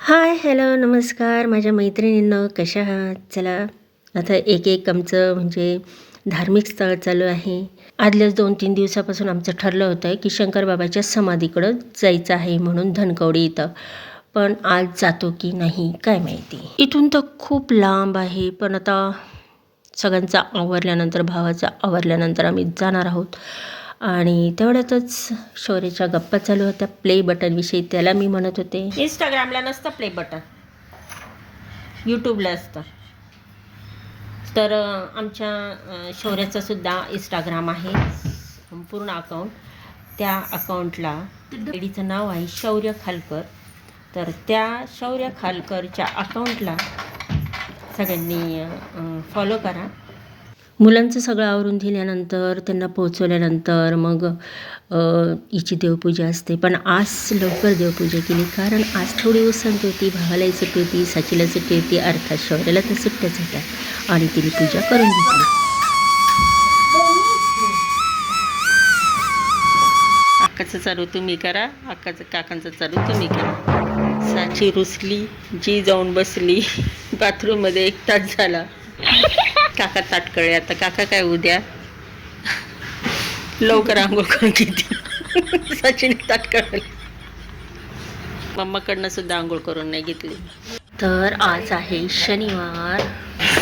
हाय, hello, नमस्कार माझ्या मैत्रिणींनो, कशा आहात? चला आता एक आमचं म्हणजे धार्मिक स्थळ चालू आहे. आदल्याच 2-3 दिवसापासून आमचं ठरलं होतं की शंकरबाबाच्या समाधीकडं जायचं आहे म्हणून धनकवडी इथं. पण आज जातो की नाही काय माहिती. इथून तर खूप लांब आहे, पण आता सगळ्यांचा आवरल्यानंतर, भावाचा आवरल्यानंतर आम्ही जाणार आहोत. आणि तेवढ्यातच शौर्याच्या गप्पा चालू होत्या प्ले बटनविषयी. त्याला मी म्हणत होते, इंस्टाग्रामला नसतं प्ले बटन, यूट्यूबला असतं. तर आमच्या शौर्याचं सुद्धा इंस्टाग्राम आहे, संपूर्ण अकाउंट. त्या अकाउंटला लेडीचं नाव आहे शौर्य खालकर. तर त्या शौर्य खालकरच्या अकाउंटला सगळ्यांनी फॉलो करा. मुलांचं सगळं आवरून दिल्यानंतर, त्यांना पोहोचवल्यानंतर मग हिची देवपूजा असते. पण आज लवकर देवपूजा केली, कारण आज थोडी उसंत होती. भावालाही सुट्टी होती, साचीला सुट्टी होती, अर्थात शौर्याला तर सुट्ट्याच होत्या. आणि तिने पूजा करून घेतली. अक्काचं चालू तुम्ही करा, काकांचं चालू तुम्ही करा. साची रुसली, जी जाऊन बसली बाथरूममध्ये. 1 तास झाला. काका ताटकळे. आता काका काय उद्या लवकर आंघोळ करून घेतली. सचिन ताटकळे मम्माकडनं सुद्धा आंघोळ करून नाही घेतली. तर आज आहे शनिवार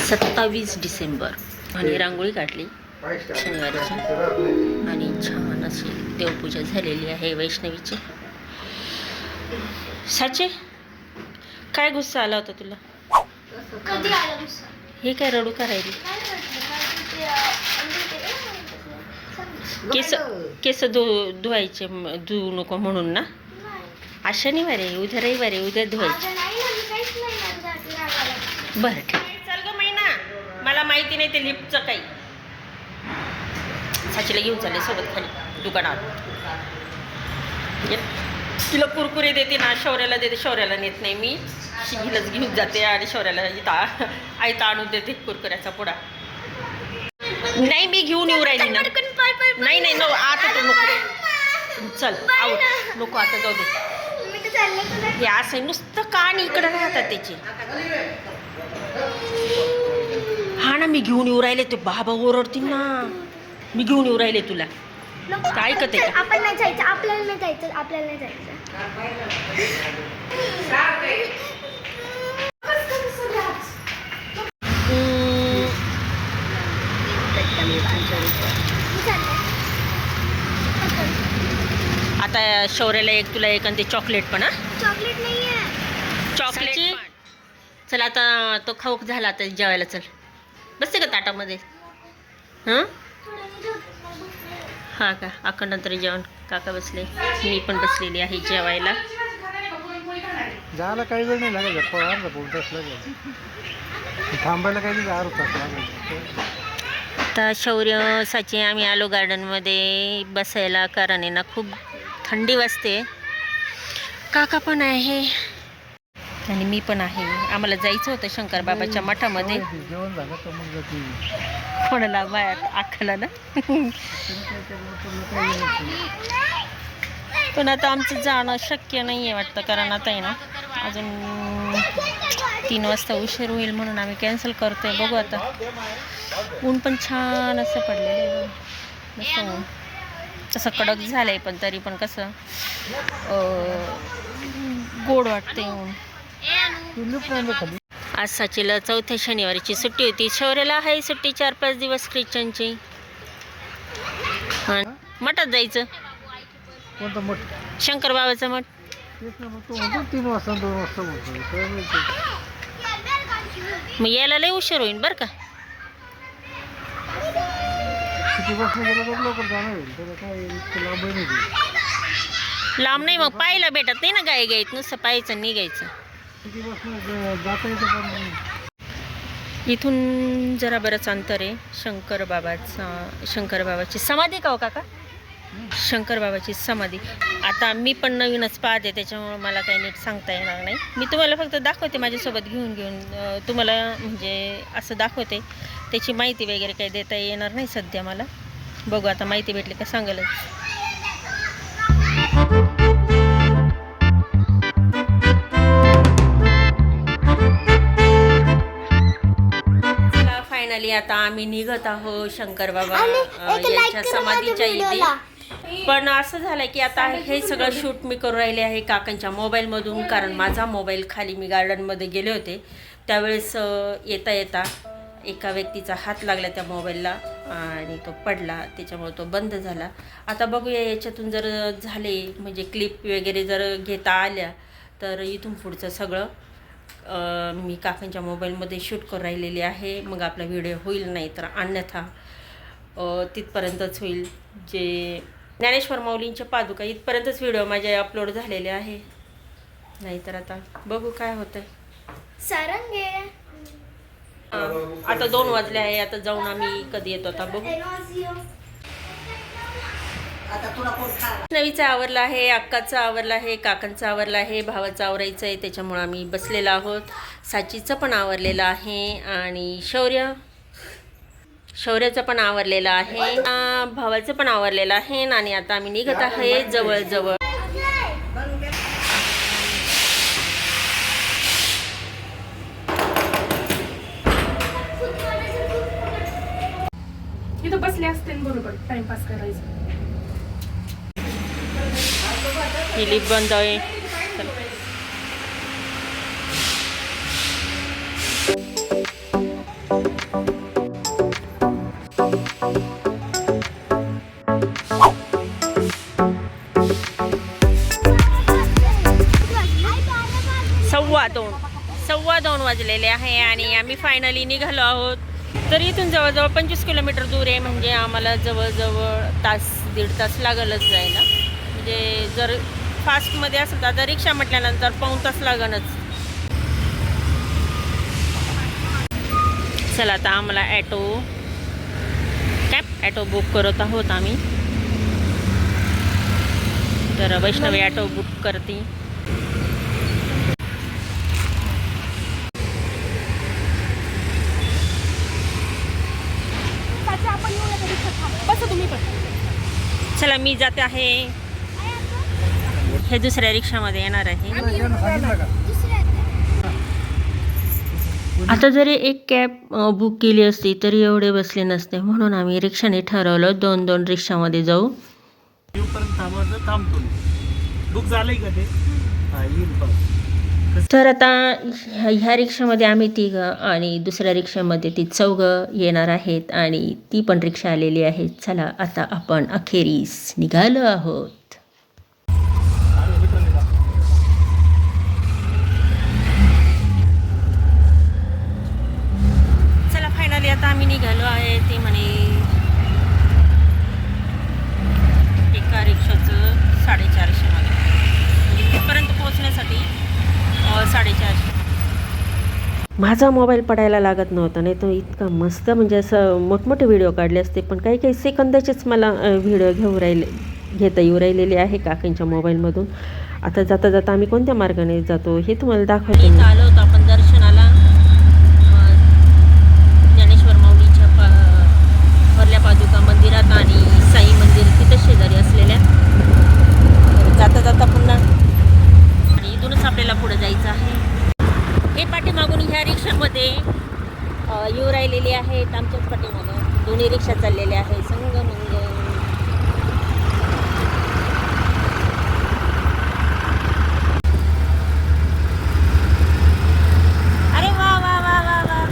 27 डिसेंबर आणि रांगोळी काढली शनिवारची आणि छान अशी देवपूजा झालेली आहे वैष्णवीची. साचे, काय गुस्सा आला होता तुला? कधी आला गुस्सा? हे काय रडू करायली? केस धुवायचे, धुवू नको म्हणून ना. आज शनिवार आहे, उद्या रविवार आहे, उद्या धुवायचे. बरं ठीक. चल ग मैना, मला माहिती नाही ते लिफ्टचं काही. साचीला घेऊन चालले सोबत खाली दुकानात. तिला कुरकुरे देते ना, शौर्याला देते. शौर्याला नेत नाही मी, हिलाच घेऊन जाते आणि शौर्याला आयता आणून देते कुरकुऱ्याचा पुडा. नाही, मी घेऊन येऊ राहिली ना. नाही नाही नो, आता तू नको. चल आऊट नको, आता जाऊ दे. हे असं नुसतं कान इकडं राहतात त्याचे. हा ना, मी घेऊन येऊ राहिले. ते बाबा ओरडतील ना, मी घेऊन येऊ राहिले तुला. काय ऐकते का? आपण नाही जायचं, आपल्याला नाही जायचं, आपल्याला नाही जायचं. आता शौर्याला एक, तुला एक, आणि ते चॉकलेट पण. हा, चॉकलेट नाही आहे. चॉकलेट. चल आता तो खाऊ झाला, आता जेवायला चल. बसते का ताटामध्ये? हां हा का? अखंडंतर जेवण. काका बसले, मी पण बसलेली आहे जेवायला. जायला काही वेळ नाही लागेल, अर्धा पाऊण तास लागेल. थांबायला काही नाही, अर्धा तास लागेल. आता शौर्य साची आम्ही आलो गार्डनमध्ये बसायला, कारण आहे ना खूप थंडी वाजते. काका पण आहे आणि मी पण आहे. आम्हाला जायचं होतं शंकरबाबाच्या मठामध्ये. जेवण झालं तर मग कोणाला बाया अख्खाला ना. पण आता आमचं जाणं शक्य नाही आहे वाटतं, कारण आता आहे ना अजून 3 वाजता उशीर होईल म्हणून आम्ही कॅन्सल करतोय. बघू आता. ऊन पण छान असं पडलेलं आहे, मस्त ऊन. तसं कडक झालं आहे, पण तरी पण कसं गोड वाटते ऊन. आज साचीला 4थ्या शनिवारीची सुट्टी होती. शौर्याला आहे सुट्टी 4-5 दिवस ख्रिश्चनची. मठात जायचं. कोणतं मठ? शंकरबाबाचं मठ. 3 वाजता 2 वाजता बोलतो. मग यायला लय उशीर होईल बरं का. किती बसने गेलं तर लवकर जाणार होईल. त्याला काय इतकं लांब नाही. लांब नाही, मग पाहायला भेटत नाही ना गाई गाईत, नुसतं पाहायचं निघायचं. किती बसने जाता येतं पण. इथून जरा बरंच अंतर आहे. शंकरबाबाची समाधी का हो काका? शंकरबाबाची समाधी. आता मी पण नवीनच पाहते, त्याच्यामुळं मला काही नीट सांगता येणार नाही. मी तुम्हाला फक्त दाखवते, माझ्यासोबत घेऊन तुम्हाला म्हणजे असं दाखवते. त्याची माहिती वगैरे काही देता येणार नाही सध्या मला. बघू आता, माहिती भेटली का सांगेलच. फायनली आता आम्ही निघत आहोत शंकर बाबा आणि एक like यांच्या करा माझ्या समाधीच्या व्हिडिओला. इथे. पण असं झालं की आता हे सगळं शूट मी करू राहिले आहे काकांच्या मोबाईलमधून, कारण माझा मोबाईल खाली मी गार्डनमध्ये गेले होते त्यावेळेस येता येता एका व्यक्तीचा हात लागला त्या मोबाईलला आणि तो पडला, त्याच्यामुळे तो बंद झाला. आता बघूया याच्यातून जर झाले म्हणजे क्लिप वगैरे जर घेता आल्या तर इथून पुढचं सगळं मी काकांच्या मोबाईलमध्ये शूट करून राहिलेली आहे. मग आपला व्हिडिओ होईल, नाही तर अन्यथा तिथपर्यंतच होईल. जे ज्ञानेश्वर माऊलींच्या पादुका इथपर्यंतच व्हिडिओ माझे अपलोड झालेले आहे, नाहीतर आता बघू काय होतं. सारंगे आता 2 वाजले आहे, आता जाऊन आम्ही कधी येतो आता बघू. नवीचं आवरलं आहे, अक्काचं आवरलं आहे, काकांचं आवरलं आहे, भावाचं आवरायचं आहे, त्याच्यामुळं आम्ही बसलेलो आहोत. साचीचं पण आवरलेलं आहे आणि शौर्याचं पण आवरलेलं आहे, भावाचं पण आवरलेलं आहे. आणि आता आम्ही निघत आहे जवळजवळ. इथं बसले असते बरोबर टाइमपास करायचं. ही लिफ्ट बंद आहे. सव्वा दोन वाजलेले आहे आणि आम्ही फायनली निघालो आहोत. तर इथून जवळजवळ 25 किलोमीटर दूर आहे, म्हणजे आम्हाला जवळजवळ दीड तास लागलच जायला. म्हणजे जर फास्टमध्ये असेल तर आता रिक्षा म्हटल्यानंतर पाऊण तास लागणच. चला आता आम्हाला ॲटो बुक करत आहोत आम्ही. तर वैष्णवी ॲटो बुक करते. बसा तुम्ही पण. चला मी जाते आहे, हे दुसऱ्या रिक्षामध्ये येणार आहे. आता जरी एक कॅब बुक केली असती तरी एवढे बसले नसते, म्हणून आम्ही रिक्षाने ठरवलं 2 रिक्षामध्ये जाऊ. बुक झालंय का ते? तर आता ह्या रिक्षामध्ये आम्ही 3 आणि दुसऱ्या रिक्षामध्ये ती 4 येणार आहेत आणि ती पण रिक्षा आलेली आहे. चला आता आपण अखेरीस निघालो आहोत. चला फायनली आता आम्ही निघालो आहे. ती म्हणे एका रिक्षाचं 450 मध्ये, तिथपर्यंत पोहोचण्यासाठी 450. माझा मोबाईल पडायला लागत नव्हता, नाही तो इतका मस्त, म्हणजे असं मोठमोठे व्हिडिओ काढले असते, पण काही सेकंदाचेच मला व्हिडिओ घेता येऊ राहिलेले आहे काकांच्या मोबाईलमधून. आता जाता जाता आम्ही कोणत्या मार्गाने जातो हे तुम्हाला दाखवते. आलो होतो आपण दर्शनाला ज्ञानेश्वर माऊलीच्या वरल्या पादुका मंदिरात आणि साई मंदिर तिथं शेजारी असलेल्या. जाता जाता पुन्हा आणि इथूनच आपल्याला पुढे जायचं आहे. हे पाठीमागून ह्या रिक्षामध्ये येऊ राहिलेली आहेत, आमच्याच पाठीमागं 2 रिक्षा चाललेल्या आहे संगमंग. अरे वा वा वा वा वा.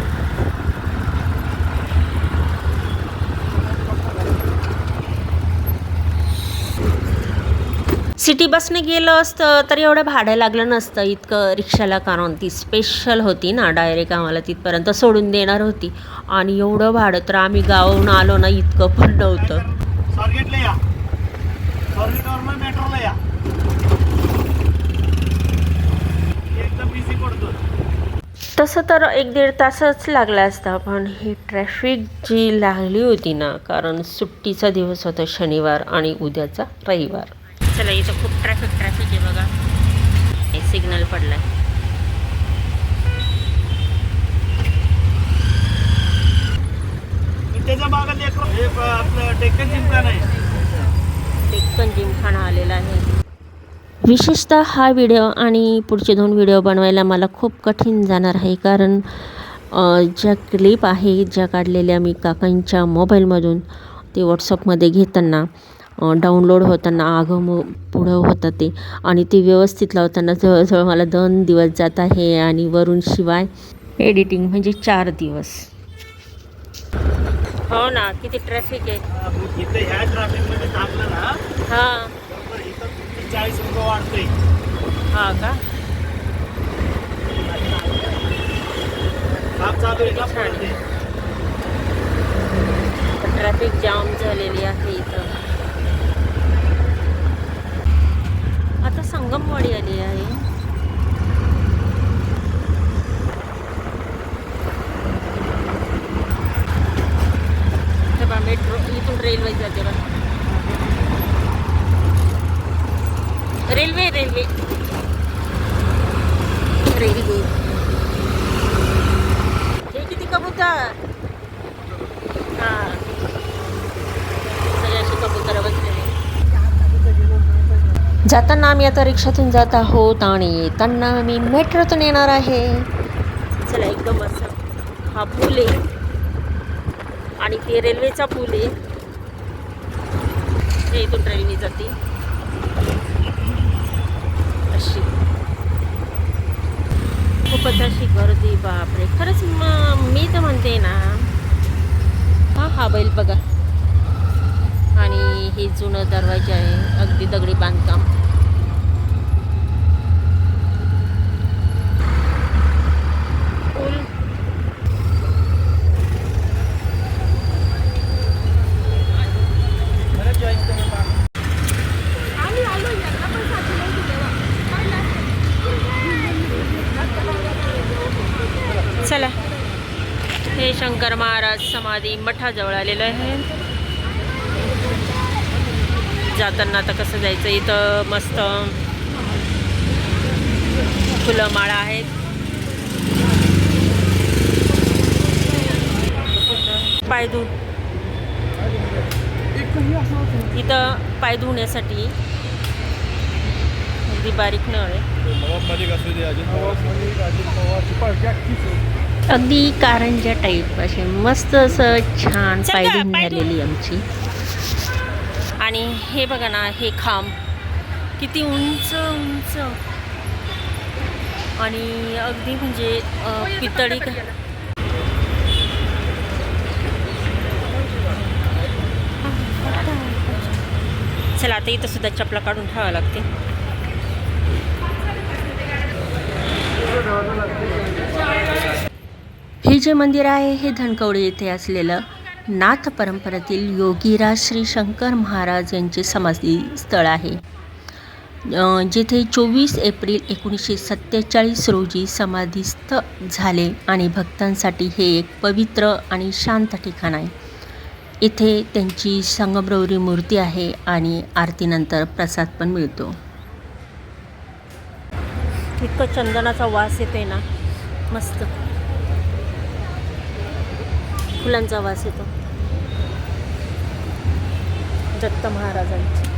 सिटी बसने गेलं असतं तर एवढं भाडं लागलं नसतं इतकं रिक्षाला, कारण ती स्पेशल होती ना, डायरेक्ट आम्हाला तिथपर्यंत सोडून देणार होती. आणि एवढं भाडं तर आम्ही गावाहून आलो ना इतकं पण नव्हतं. तसं तर 1-1.5 तासच लागला असता, पण ही ट्रॅफिक जी लागली होती ना, कारण सुट्टीचा दिवस होता शनिवार आणि उद्याचा रविवार. चला इथं खूप ट्रॅफिक आहे बघा, सिग्नल पडलाय. त्याच्या भागात आपलं डेक्कन जिमखाना आलेला आहे. विशेषतः हा व्हिडिओ आणि पुढचे 2 व्हिडिओ बनवायला मला खूप कठीण जाणार आहे, कारण ज्या क्लिप आहे ज्या काढलेल्या मी काकांच्या मोबाईलमधून ते व्हॉट्सअपमध्ये घेताना डाउनलोड होताना पुढं होतं ते आणि ते व्यवस्थित लावताना जवळजवळ मला 2 दिवस जात आहे आणि वरून शिवाय एडिटिंग म्हणजे 4 दिवस. हो ना, किती ट्रॅफिक आहे. इथे ह्या ट्रॅफिकमध्ये थांबलं ना हां बरोबर इथं 40 रुपये वाढतोय. हां का. काम चालू आहे का पुढे? ट्रॅफिक जाम झालेली आहे इथं. आता संगमवाडी आली आहे. मेट्रो इथून रेल्वे जाते बघा. रेल्वे रेल्वे रेल्वे हे किती कबूतर. हां सगळे असे कबूतर बसलेले. जाताना आम्ही आता रिक्षातून जात आहोत आणि येताना आम्ही मेट्रोतून येणार आहे. चला एकदम असं हा पूल आहे आणि ते रेल्वेचा पूल आहे. हे इथून रेल्वे जाते अशी. खूपच अशी गर्दी बापरे. खरंच मी तर म्हणते ना हा बैल बघा आणि हे जुनं दरवाजा आहे अगदी दगडी बांधकाम. पूल चला. हे शंकर महाराज समाधी मठाजवळ आलेलं आहे. जाताना आता कसं जायचं. इथं मस्त फुलं माळा आहेत. पाय धु इथं पाय धुण्यासाठी अगदी बारीक नळ आहे. अगदी कारंजा टाईप असे मस्त असं छान पाय धुवून झालेली आमची. आणि हे बघा ना हे खांब किती उंच उंच आणि अगदी म्हणजे पितळी. चला आता इथं सुद्धा चपला काढून ठेवावं लागते. हे जे मंदिर आहे हे धनकवडी येथे असलेलं नाथ परंपरेतील योगीराज श्री शंकर महाराज यांचे समाधी स्थळ आहे. जेथे 24 एप्रिल 1947 रोजी समाधीस्थ झाले आणि भक्तांसाठी हे एक पवित्र आणि शांत ठिकाण आहे. इथे त्यांची संगमरवरी मूर्ती आहे आणि आरतीनंतर प्रसाद पण मिळतो. इतकं चंदनाचा वास येते ना मस्त. फुलांचा वास येतो दत्त महाराजांचा.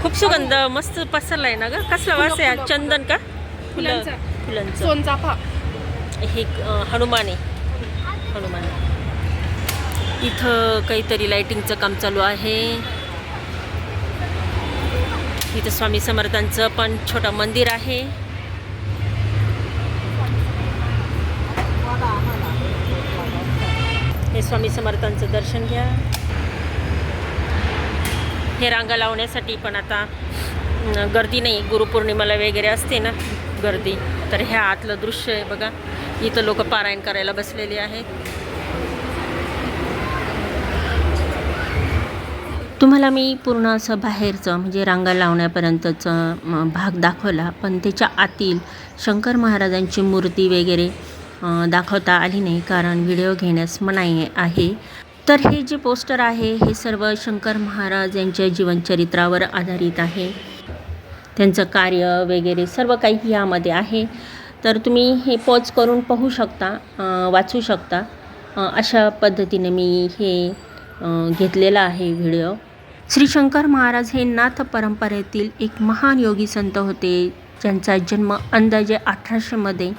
खूप सुगंध मस्त पसरलाय ना ग. कसला वास आहे. चंदन का फुलांचा. सोनचाफा. हे हनुमान आहे. हनुमान इथं काहीतरी लाइटिंगचं काम चालू आहे. इथं स्वामी समर्थांचं पण छोटं मंदिर आहे. हे स्वामी समर्थांचं दर्शन घ्या. हे रांगा लावण्यासाठी पण आता गर्दी नाही. गुरुपौर्णिमेला वगैरे असते ना गर्दी. तर ह्या आतलं दृश्य आहे बघा. इथं लोक पारायण करायला बसलेले आहेत. तुम्हाला मी पूर्ण असं बाहेरचं म्हणजे रांगा लावण्यापर्यंतचं भाग दाखवला, पण त्याच्या आतील शंकर महाराजांची मूर्ती वगैरे दाखवता आली नाही कारण व्हिडिओ घेण्यास मनाई आहे. तर हे जे पोस्टर आहे हे सर्व शंकर महाराज यांच्या जीवनचरित्रावर आधारित आहे. त्यांचं कार्य वगैरे सर्व काही यामध्ये आहे. तर तुम्ही हे पॉज करून पाहू शकता, वाचू शकता. अशा पद्धतीने मी हे घेतलेलं आहे व्हिडिओ. श्री शंकर महाराज हे नाथ परंपरेतील एक महान योगी संत होते, ज्यांचा जन्म अंदाजे 1800मध्ये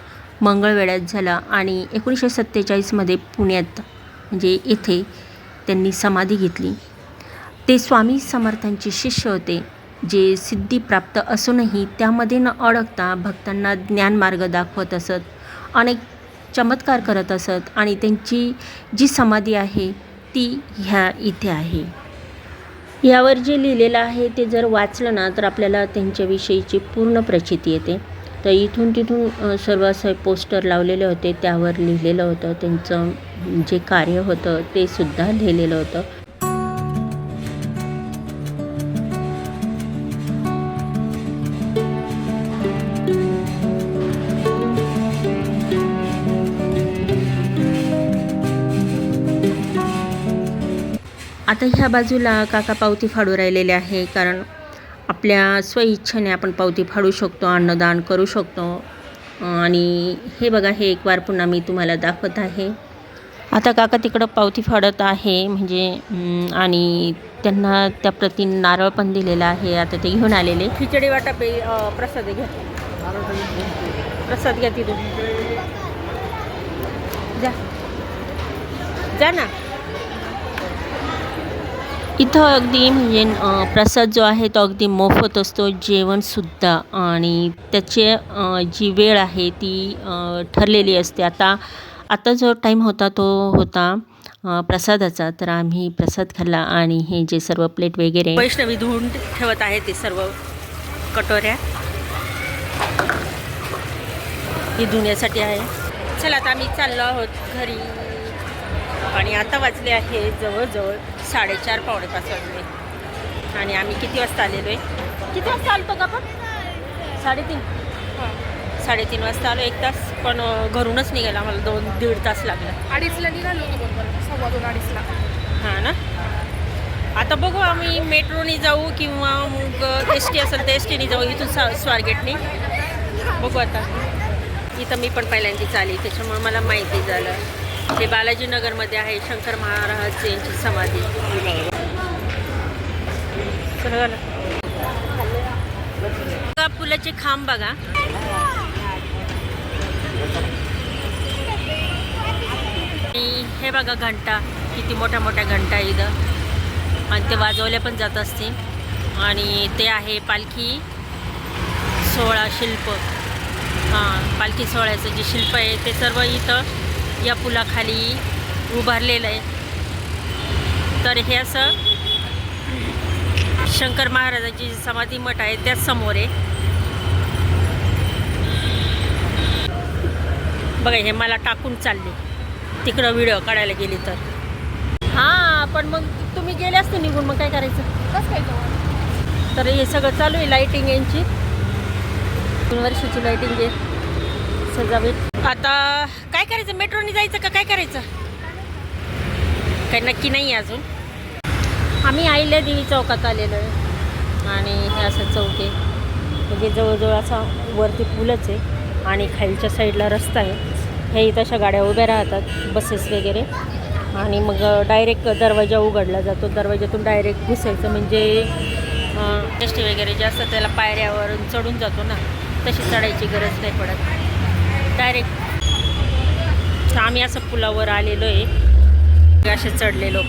मंगळवेढ्यात झाला आणि 1947मध्ये पुण्यात म्हणजे येथे त्यांनी समाधी घेतली. ते स्वामी समर्थांचे शिष्य होते, जे सिद्धी प्राप्त असूनही त्यामध्ये न अडकता भक्तांना ज्ञानमार्ग दाखवत असत, अनेक चमत्कार करत असत आणि त्यांची जी समाधी आहे ती ह्या इथे आहे. यावर जे लिहिलेलं आहे ते जर वाचलं ना तर आपल्याला त्यांच्याविषयीची पूर्ण प्रचिती येते. तर इथून तिथून सर्व असे पोस्टर लावलेले होते, त्यावर लिहिलेलं होतं त्यांचं जे कार्य होतं ते सुद्धा लिहिलेलं होतं. आता ह्या बाजूला काका पावती फाडू राहिलेले आहे, कारण आपल्या स्वइच्छेने आपण पावती फाडू शकतो, अन्नदान करू शकतो. आणि हे बघा, हे एक वार पुन्हा मी तुम्हाला दाखवत आहे. आता काका तिकडं पावती फाडत आहे म्हणजे आणि त्यांना त्याप्रती नारळ पण दिलेला आहे. आता ते घेऊन आलेले खिचडी वाटप प्रसाद घ्या, प्रसाद घ्या तिथून, जा जा ना. इथं अगदी म्हणजे प्रसाद जो आहे तो अगदी मोफत असतो, जेवणसुद्धा, आणि त्याची जी वेळ आहे ती ठरलेली असते. आता जो टाईम होता तो होता प्रसादाचा, तर आम्ही प्रसाद खाल्ला आणि हे जे सर्व प्लेट वगैरे वैष्णवी धुवून ठेवत आहे ते सर्व कटोऱ्या, ही धुण्यासाठी आहे. चला आता आम्ही चाललो आहोत घरी आणि आता वाजले आहे जवळजवळ 4:30 पावणे 5 वाजले. आणि आम्ही किती वाजता आलेलो आहे? किती वाजता आलतो का आपण? 3:30 वाजता आलो. 1 तास पण घरूनच निघाला आम्हाला 2-1.5 तास लागला. 2:30ला निघालो होतो बरोबर, 2:15-2:30ला. हां ना. आता बघू आम्ही मेट्रोनी जाऊ किंवा मग एस टी असेल तर एस टीने जाऊ, इथून स्वारगेटनी बघू. आता इथं मी पण पहिल्यांदाच आली, त्याच्यामुळे मला माहिती झालं. हे बालाजीनगरमध्ये आहे शंकर महाराज यांची समाधी. पुलाचे खांब बघा. हे बघा घंटा, किती मोठ्या मोठ्या घंटा इथं, आणि ते वाजवल्या पण जात असते. आणि ते आहे पालखी सोहळा शिल्प. हां, पालखी सोहळ्याचं जे शिल्प आहे ते सर्व इथं या पुलाखाली उभारलेलं आहे. तर हे असं शंकर महाराजांची समाधी मठ आहे त्याच समोर आहे बघा. हे मला टाकून चालले तिकडं व्हिडिओ काढायला गेली तर. हां, पण मग तुम्ही गेले असते निघून, मग काय करायचं? कसं काय जवळ? तर हे सगळं चालू आहे लाईटिंग यांची, 2 वर्षाची लाईटिंग आहे, सजावट. आता काय करायचं? मेट्रोने जायचं का काय करायचं? काही नक्की नाही आहे अजून. आम्ही अहिल्यादेवी चौकात आलेलो आहे आणि हे असं चौक आहे, म्हणजे जवळजवळ असा वरती पूलच आहे आणि खालच्या साईडला रस्ता आहे. ह्या इथं अशा गाड्या उभ्या राहतात, बसेस वगैरे, आणि मग डायरेक्ट दरवाजा उघडला जातो. दरवाजातून डायरेक्ट घुसायचं, म्हणजे एस टी वगैरे जे असतं त्याला पायऱ्यावरून चढून जातो ना, तशी चढायची गरज नाही पडत, डायरेक्ट. तर आम्ही असं पुलावर आलेलो आहे, असे चढले लोक.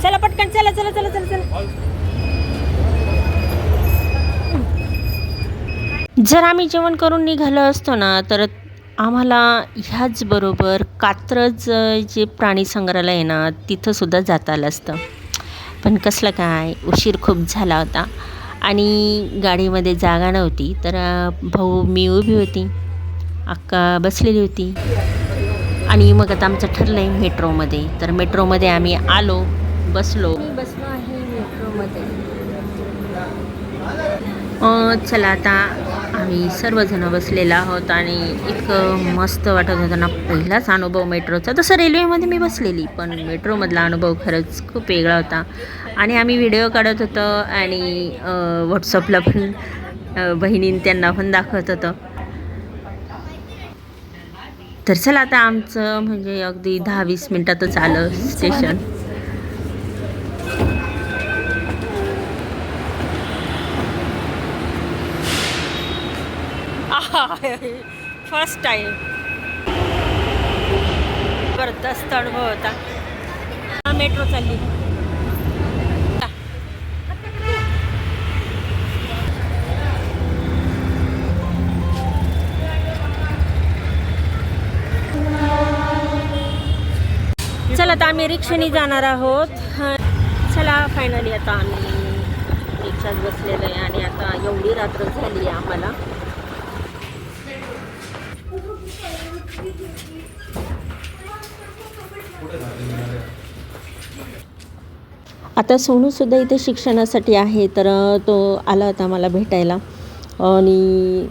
चला पटकन, चला चला चला चला चला. जर आम्ही जेवण करून निघालो असतो ना तर आम्हाला ह्याचबरोबर कात्रज जे प्राणी संग्रहालय आहे ना तिथंसुद्धा जाता आलं असतं, पण कसलं काय, उशीर खूप झाला होता आणि गाडीमध्ये जागा नव्हती. तर भाऊ, मी उभी होती, अक्का बसलेली होती, आणि मग आता आमचं ठरलं आहे मेट्रोमध्ये. तर मेट्रोमध्ये आम्ही आलो, बसलो आहे मेट्रोमध्ये. चला आता आम्ही सर्वजण बसलेलो आहोत आणि इतकं मस्त वाटत होतं ना. पहिलाच अनुभव मेट्रोचा. तसं रेल्वेमध्ये मी बसलेली, पण मेट्रोमधला अनुभव खरंच खूप वेगळा होता. आणि आम्ही व्हिडिओ काढत होतो आणि व्हॉट्सअपला पण बहिणींनी त्यांना पण दाखवत होतं. तर चला आता आमचं म्हणजे अगदी 10-20 मिनटातच आलं स्टेशन. फर्स्ट टाइम जबरदस्त अनुभव होता. मेट्रो चालली. चला आता आम्ही रिक्षाने जाणार आहोत. चला फायनली आता आम्ही रिक्षात बसलेलो आहे आणि आता एवढी रात्र झाली आहे आम्हाला. आता सोनूसुद्धा इथे शिक्षणासाठी आहे, तर तो आला होता मला भेटायला आणि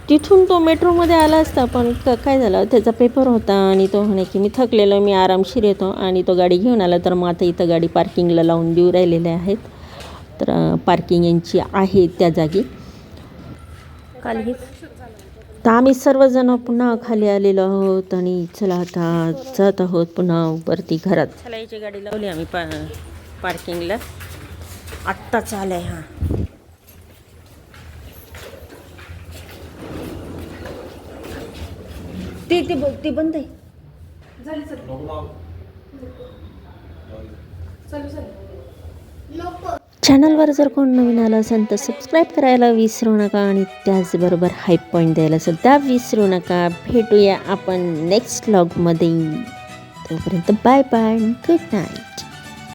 तिथून तो मेट्रोमध्ये आला असता, पण काय झालं त्याचा पेपर होता आणि तो म्हणे की मी थकलेलो, मी आरामशीर येतो, आणि तो गाडी घेऊन आला. तर मग आता इथं गाडी पार्किंगला लावून देऊ राहिलेले आहेत. तर पार्किंग यांची आहे त्या जागी. काल तर आम्ही सर्वजण पुन्हा खाली आलेलो आहोत आणि चला आता जात आहोत पुन्हा वरती घरात. चला याची गाडी लावली आम्ही पार्किंगला. आत्ताच आलं आहे. हां ते बंद आहे. चॅनलवर जर कोण नवीन आलं असेल तर सबस्क्राईब करायला विसरू नका आणि त्याचबरोबर हाईप पॉईंट द्यायला सुद्धा विसरू नका. भेटूया आपण नेक्स्ट व्लॉगमध्ये. तोपर्यंत बाय बाय, गुड नाईट.